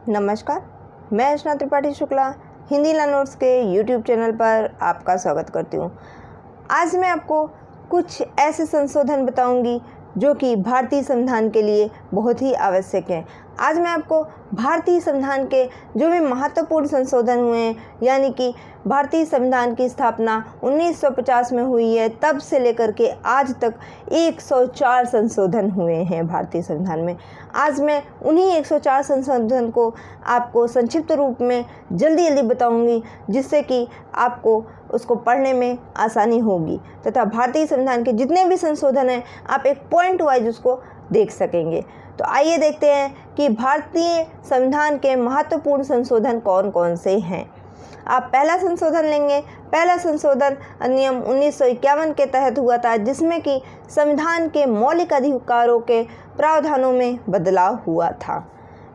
नमस्कार, मैं अर्चना त्रिपाठी शुक्ला हिंदी लर्नर्स के यूट्यूब चैनल पर आपका स्वागत करती हूँ। आज मैं आपको कुछ ऐसे संशोधन बताऊंगी जो कि भारतीय संविधान के लिए बहुत ही आवश्यक हैं। आज मैं आपको भारतीय संविधान के जो भी महत्वपूर्ण संशोधन हुए हैं, यानी कि भारतीय संविधान की स्थापना 1950 में हुई है, तब से लेकर के आज तक 104 संशोधन हुए हैं भारतीय संविधान में। आज मैं उन्हीं 104 संशोधन को आपको संक्षिप्त रूप में जल्दी बताऊंगी, जिससे कि आपको उसको पढ़ने में आसानी होगी तथा भारतीय संविधान के जितने भी संशोधन हैं आप एक पॉइंट वाइज उसको देख सकेंगे। तो आइए देखते हैं कि भारतीय संविधान के महत्वपूर्ण संशोधन कौन कौन से हैं। आप पहला संशोधन लेंगे। पहला संशोधन अधिनियम 1951 के तहत हुआ था, जिसमें कि संविधान के मौलिक अधिकारों के प्रावधानों में बदलाव हुआ था।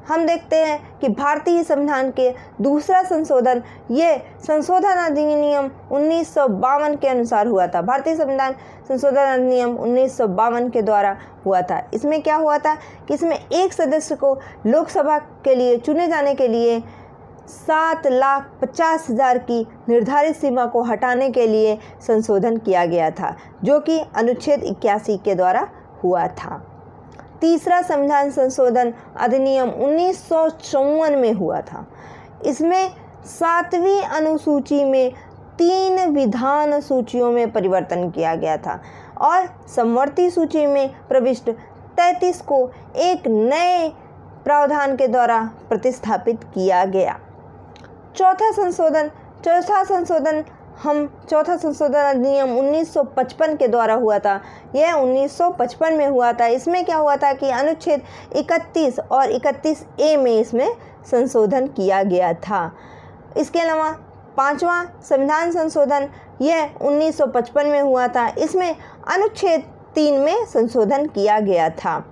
हम देखते हैं कि भारतीय संविधान के दूसरा संशोधन ये संशोधन अधिनियम 1952 के अनुसार हुआ था। भारतीय संविधान संशोधन अधिनियम 1952 के द्वारा हुआ था। इसमें क्या हुआ था कि इसमें एक सदस्य को लोकसभा के लिए चुने जाने के लिए 7,50,000 की निर्धारित सीमा को हटाने के लिए संशोधन किया गया था, जो कि अनुच्छेद 81 के द्वारा हुआ था। तीसरा संविधान संशोधन अधिनियम 1954 में हुआ था। इसमें 7वीं अनुसूची में 3 विधान सूचियों में परिवर्तन किया गया था और समवर्ती सूची में प्रविष्ट 33 को एक नए प्रावधान के द्वारा प्रतिस्थापित किया गया। चौथा संशोधन अधिनियम 1955 के द्वारा हुआ था। यह 1955 में हुआ था। इसमें क्या हुआ था कि अनुच्छेद 31 और 31A में इसमें संशोधन किया गया था। इसके अलावा पांचवा संविधान संशोधन यह 1955 में हुआ था। इसमें अनुच्छेद 3 में संशोधन किया गया था।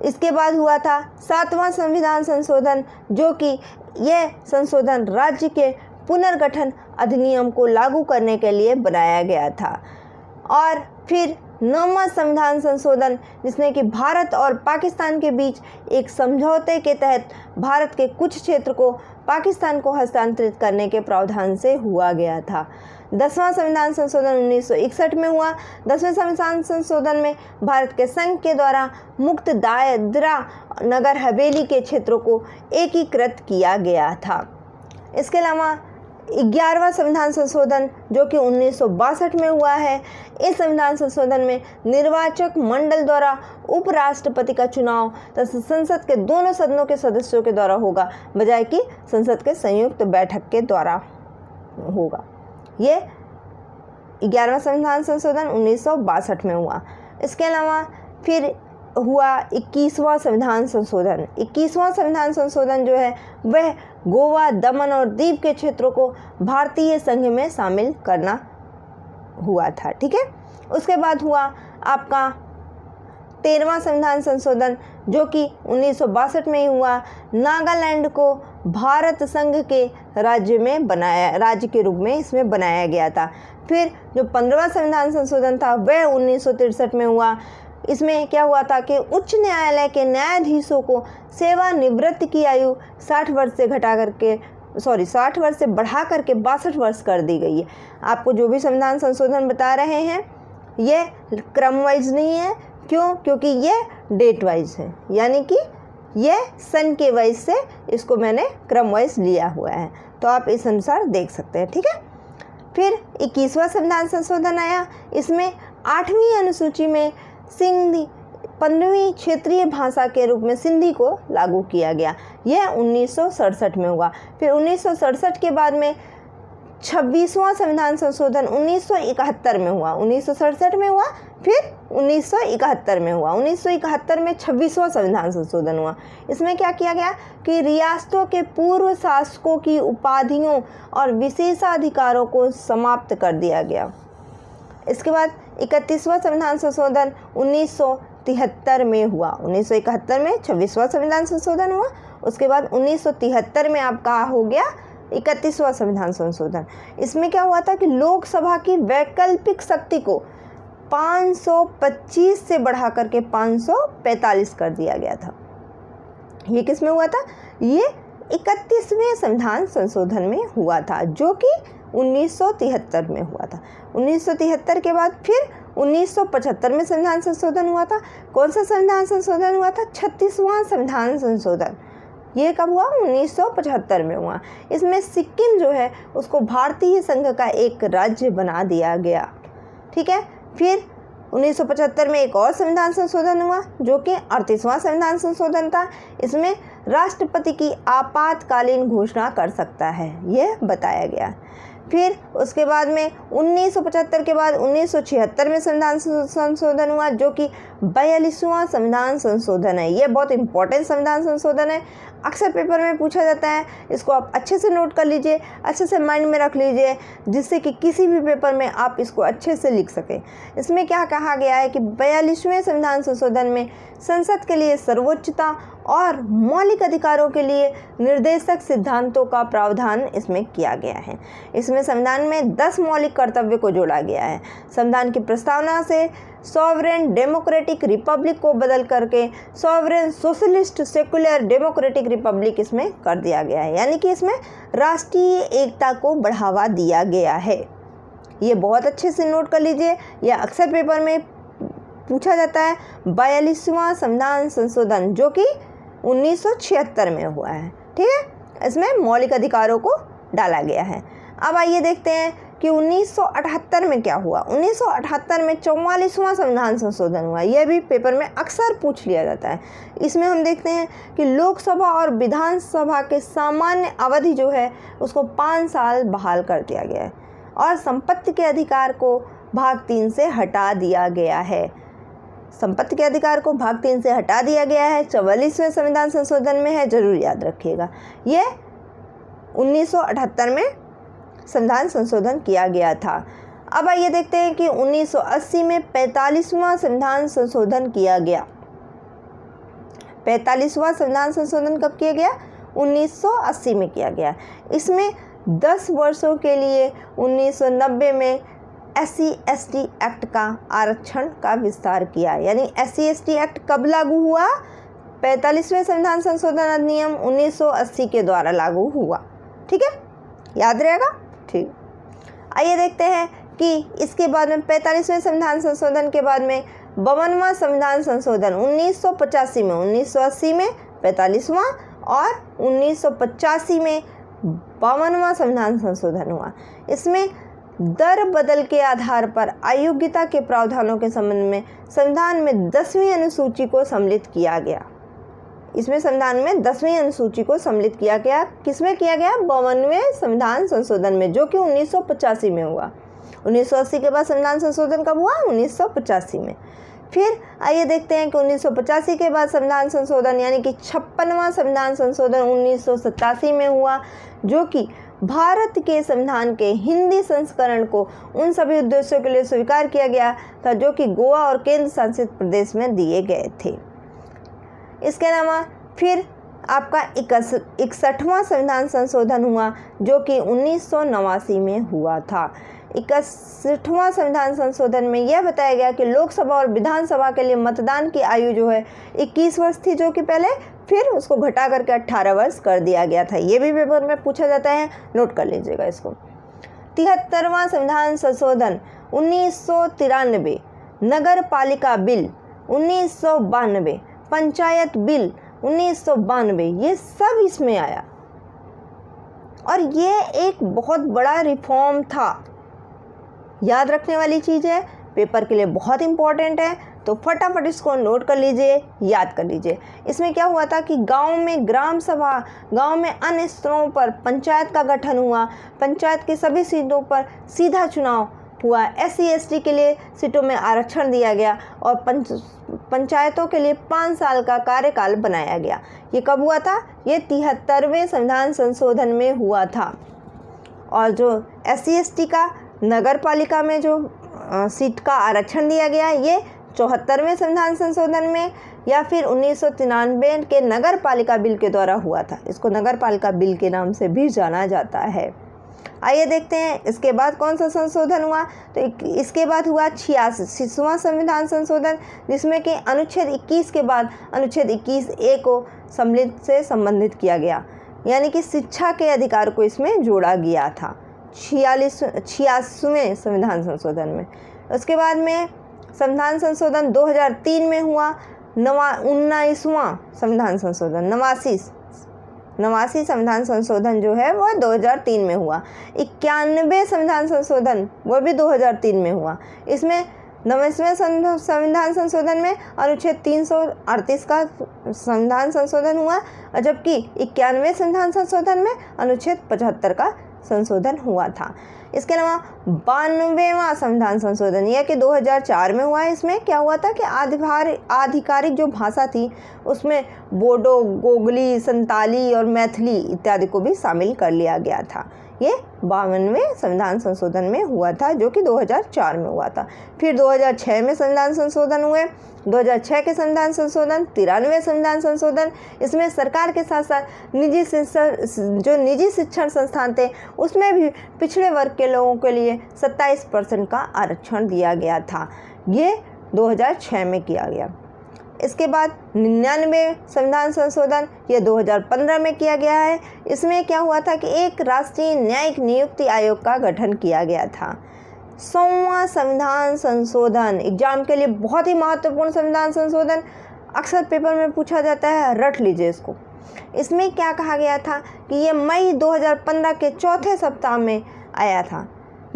इसके बाद हुआ था 7वां संविधान संशोधन, जो कि यह संशोधन राज्य के पुनर्गठन अधिनियम को लागू करने के लिए बनाया गया था। और फिर 9वां संविधान संशोधन, जिसने कि भारत और पाकिस्तान के बीच एक समझौते के तहत भारत के कुछ क्षेत्र को पाकिस्तान को हस्तांतरित करने के प्रावधान से हुआ गया था। 10वां संविधान संशोधन 1961 में हुआ। 10वें संविधान संशोधन में भारत के संघ के द्वारा मुक्त दादरा नगर हवेली के क्षेत्रों को एकीकृत किया गया था। इसके अलावा 11वां संविधान संशोधन, जो कि 1962 में हुआ है। इस संविधान संशोधन में निर्वाचक मंडल द्वारा उपराष्ट्रपति का चुनाव तथा संसद के दोनों सदनों के सदस्यों के द्वारा होगा, बजाय कि संसद के संयुक्त बैठक के द्वारा होगा। ये 11वां संविधान संशोधन 1962 में हुआ। इसके अलावा फिर हुआ 21वां संविधान संशोधन। 21वां संविधान संशोधन जो है वह गोवा, दमन और दीव के क्षेत्रों को भारतीय संघ में शामिल करना हुआ था। ठीक है। उसके बाद हुआ आपका 13वां संविधान संशोधन, जो कि 1962 में ही हुआ। नागालैंड को भारत संघ के राज्य के रूप में इसमें बनाया गया था। फिर जो 15वां संविधान संशोधन था वह 1963 में हुआ। इसमें क्या हुआ था कि उच्च न्यायालय के न्यायाधीशों को सेवानिवृत्ति की आयु 60 वर्ष से बढ़ा करके 62 वर्ष कर दी गई है। आपको जो भी संविधान संशोधन बता रहे हैं ये क्रम वाइज नहीं है। क्यों? क्योंकि ये डेट वाइज है, यानी कि ये सन के वाइज से इसको मैंने क्रम वाइज लिया हुआ है, तो आप इस अनुसार देख सकते हैं। ठीक है। फिर 21वां संविधान संशोधन आया। इसमें 8वीं अनुसूची में सिंधी 15वीं क्षेत्रीय भाषा के रूप में सिंधी को लागू किया गया। यह 1967 में हुआ। फिर 1967 के बाद में 26वां संविधान संशोधन 1971 में हुआ। 1967 में हुआ, फिर 1971 में हुआ। 1971 में 26वां संविधान संशोधन हुआ। इसमें क्या किया गया कि रियासतों के पूर्व शासकों की उपाधियों और विशेषाधिकारों को समाप्त कर दिया गया। इसके बाद 31वां संविधान संशोधन 1973 में हुआ। 1971 में 26वां संविधान संशोधन हुआ। उसके बाद 1973 में आपका हो गया 31वां संविधान संशोधन। इसमें क्या हुआ था कि लोकसभा की वैकल्पिक शक्ति को 525 से बढ़ा करके 545 कर दिया गया था। ये किस में हुआ था? ये 31वें संविधान संशोधन में हुआ था, जो कि 1973 में हुआ था। 1973 के बाद फिर 1975 में संविधान संशोधन हुआ था। कौन सा संविधान संशोधन हुआ था? 36वां संविधान संशोधन। ये कब हुआ? 1975 में हुआ। इसमें सिक्किम जो है उसको भारतीय संघ का एक राज्य बना दिया गया। ठीक है। फिर 1975 में एक और संविधान संशोधन हुआ, जो कि 38वां संविधान संशोधन था। इसमें राष्ट्रपति की आपातकालीन घोषणा कर सकता है, यह बताया गया। फिर उसके बाद में 1975 के बाद 1976 में संविधान संशोधन हुआ, जो कि 42वां संविधान संशोधन है। यह बहुत इंपॉर्टेंट संविधान संशोधन है, अक्सर पेपर में पूछा जाता है। इसको आप अच्छे से नोट कर लीजिए, अच्छे से माइंड में रख लीजिए, जिससे कि किसी भी पेपर में आप इसको अच्छे से लिख सकें। इसमें क्या कहा गया है कि 42वें संविधान संशोधन में संसद के लिए सर्वोच्चता और मौलिक अधिकारों के लिए निर्देशक सिद्धांतों का प्रावधान इसमें किया गया है। इसमें संविधान में 10 मौलिक कर्तव्य को जोड़ा गया है। संविधान की प्रस्तावना से सॉवरेन डेमोक्रेटिक रिपब्लिक को बदल करके sovereign socialist secular democratic Republic इसमें कर दिया गया है, यानी कि इसमें राष्ट्रीय एकता को बढ़ावा दिया गया है। ये बहुत अच्छे से नोट कर लीजिए, यह अक्सर पेपर में पूछा जाता है। 42वां संविधान संशोधन, जो कि 1976 में हुआ है। ठीक है। इसमें मौलिक अधिकारों को डाला गया है। अब आइए देखते हैं कि 1978 में क्या हुआ। 1978 में 44वां संविधान संशोधन हुआ। यह भी पेपर में अक्सर पूछ लिया जाता है। इसमें हम देखते हैं कि लोकसभा और विधानसभा के सामान्य अवधि जो है उसको 5 साल बहाल कर दिया गया है, और संपत्ति के अधिकार को भाग 3 से हटा दिया गया है। संपत्ति के अधिकार को भाग 3 से हटा दिया गया है। 44वें संविधान संशोधन में है, जरूर याद रखिएगा। यह 1978 में संविधान संशोधन किया गया था। अब आइए देखते हैं कि 1980 में 45वां संविधान संशोधन किया गया। 45वां संविधान संशोधन कब किया गया? 1980 में किया गया। इसमें 10 वर्षों के लिए 1990 में SC/ST एक्ट का आरक्षण का विस्तार किया। यानी SC/ST एक्ट कब लागू हुआ? 45वें संविधान संशोधन अधिनियम 1980 के द्वारा लागू हुआ। ठीक है, याद रहेगा। ठीक, आइए देखते हैं कि इसके बाद में 45वें संविधान संशोधन के बाद में 52वां संविधान संशोधन 1985 में, 1980 में 45वां और 1985 में 52वां संविधान संशोधन हुआ। इसमें दर बदल के आधार पर अयोग्यता के प्रावधानों के संबंध में संविधान में 10वीं अनुसूची को सम्मिलित किया गया। इसमें संविधान में 10वीं अनुसूची को सम्मिलित किया गया। किसमें किया गया? 52वें संविधान संशोधन में, जो कि 1985 में हुआ। 1980 के बाद संविधान संशोधन कब हुआ? 1985 में। फिर आइए देखते हैं कि 1985 के बाद संविधान संशोधन यानी कि 56वां संविधान संशोधन 1987 में हुआ, जो कि भारत के संविधान के हिंदी संस्करण को उन सभी उद्देश्यों के लिए स्वीकार किया गया था जो कि गोवा और केंद्र शासित प्रदेश में दिए गए थे। इसके अलावा फिर आपका 61वां संविधान संशोधन हुआ, जो कि 1989 में हुआ था। 61वां संविधान संशोधन में यह बताया गया कि लोकसभा और विधानसभा के लिए मतदान की आयु जो है 21 वर्ष थी, जो कि पहले, फिर उसको घटा करके 18 वर्ष कर दिया गया था। ये भी पेपर में पूछा जाता है, नोट कर लीजिएगा इसको। 73वां संविधान संशोधन 1993, नगर पालिका बिल 1992, पंचायत बिल 1992, ये सब इसमें आया और ये एक बहुत बड़ा रिफॉर्म था। याद रखने वाली चीज़ है, पेपर के लिए बहुत इंपॉर्टेंट है, तो फटाफट इसको नोट कर लीजिए, याद कर लीजिए। इसमें क्या हुआ था कि गांव में ग्राम सभा, गांव में अन्य स्तरों पर पंचायत का गठन हुआ। पंचायत की सभी सीटों पर सीधा चुनाव हुआ। SC/ST के लिए सीटों में आरक्षण दिया गया और पंचायतों के लिए 5 साल का कार्यकाल बनाया गया। ये कब हुआ था? ये 73वें संविधान संशोधन में हुआ था। और जो SC/ST का नगर पालिका में जो सीट का आरक्षण दिया गया, ये 74वें संविधान संशोधन में या फिर 1993 के नगर पालिका बिल के द्वारा हुआ था। इसको नगर पालिका बिल के नाम से भी जाना जाता है। आइए देखते हैं इसके बाद कौन सा संशोधन हुआ। तो इसके बाद हुआ 86वां संविधान संशोधन, जिसमें कि अनुच्छेद 21 के बाद अनुच्छेद 21A को सम्मिलित से संबंधित किया गया, यानी कि शिक्षा के अधिकार को इसमें जोड़ा गया था 86वें संविधान संशोधन में। उसके बाद में संविधान संशोधन 2003 में हुआ 19वां संविधान संशोधन, 89 संविधान संशोधन जो है वह 2003 में हुआ। 91 संविधान संशोधन वह भी 2003 में हुआ। इसमें 90वें संविधान संशोधन में अनुच्छेद 338 का संविधान संशोधन हुआ, और जबकि 91वें संविधान संशोधन में अनुच्छेद 75 का संशोधन हुआ था। इसके अलावा 92वां संविधान संशोधन यह कि 2004 में हुआ है। इसमें क्या हुआ था कि आधिकारिक जो भाषा थी उसमें बोडो, गोगली, संताली और मैथिली इत्यादि को भी शामिल कर लिया गया था। ये 52वें संविधान संशोधन में हुआ था, जो कि 2004 में हुआ था। फिर 2006 में संविधान संशोधन हुए। 2006 के संविधान संशोधन 93वें संविधान संशोधन, इसमें सरकार के साथ साथ निजी शिक्षण संस्थान थे उसमें भी पिछड़े वर्ग के लोगों के लिए 27% का आरक्षण दिया गया था। ये 2006 में किया गया। इसके बाद 99वें संविधान संशोधन ये 2015 में किया गया है। इसमें क्या हुआ था कि एक राष्ट्रीय न्यायिक नियुक्ति आयोग का गठन किया गया था। 100वां संविधान संशोधन एग्जाम के लिए बहुत ही महत्वपूर्ण संविधान संशोधन, अक्सर पेपर में पूछा जाता है, रट लीजिए इसको। इसमें क्या कहा गया था कि ये मई 2015 के चौथे सप्ताह में आया था।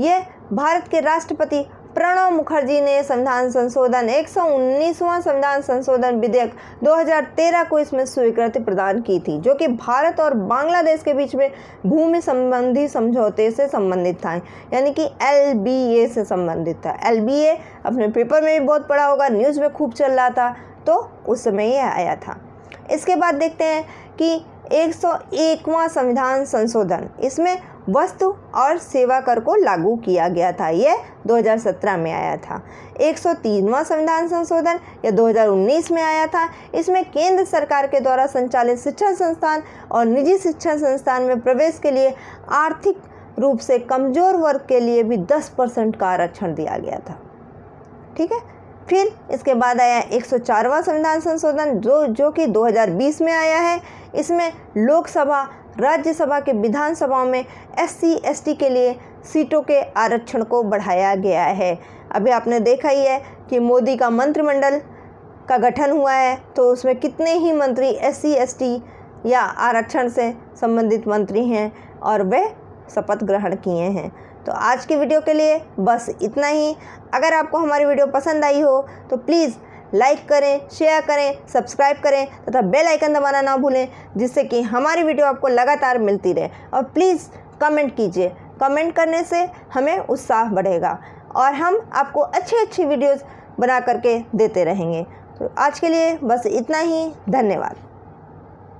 ये भारत के राष्ट्रपति प्रणब मुखर्जी ने संविधान संशोधन 119वां संविधान संशोधन विधेयक 2013 को इसमें स्वीकृति प्रदान की थी, जो कि भारत और बांग्लादेश के बीच में भूमि संबंधी समझौते से संबंधित था, यानी कि LBA से संबंधित था। LBA अपने पेपर में भी बहुत पढ़ा होगा, न्यूज़ में खूब चल रहा था, तो उस समय यह आया था। इसके बाद देखते हैं कि 101वां संविधान संशोधन, इसमें वस्तु और सेवा कर को लागू किया गया था। यह 2017 में आया था। 103वां संविधान संशोधन यह 2019 में आया था। इसमें केंद्र सरकार के द्वारा संचालित शिक्षण संस्थान और निजी शिक्षण संस्थान में प्रवेश के लिए आर्थिक रूप से कमजोर वर्ग के लिए भी 10% का आरक्षण दिया गया था। ठीक है। फिर इसके बाद आया 104वां संविधान संशोधन जो कि 2020 में आया है। इसमें लोकसभा, राज्यसभा के विधानसभाओं में SC ST के लिए सीटों के आरक्षण को बढ़ाया गया है। अभी आपने देखा ही है कि मोदी का मंत्रिमंडल का गठन हुआ है, तो उसमें कितने ही मंत्री SC ST या आरक्षण से संबंधित मंत्री हैं और वे शपथ ग्रहण किए हैं। तो आज की वीडियो के लिए बस इतना ही। अगर आपको हमारी वीडियो पसंद आई हो तो प्लीज़ लाइक करें, शेयर करें, सब्सक्राइब करें तथा बेल आइकन दबाना ना भूलें, जिससे कि हमारी वीडियो आपको लगातार मिलती रहे। और प्लीज़ कमेंट कीजिए, कमेंट करने से हमें उत्साह बढ़ेगा और हम आपको अच्छी वीडियोज़ बना करके देते रहेंगे। तो आज के लिए बस इतना ही। धन्यवाद।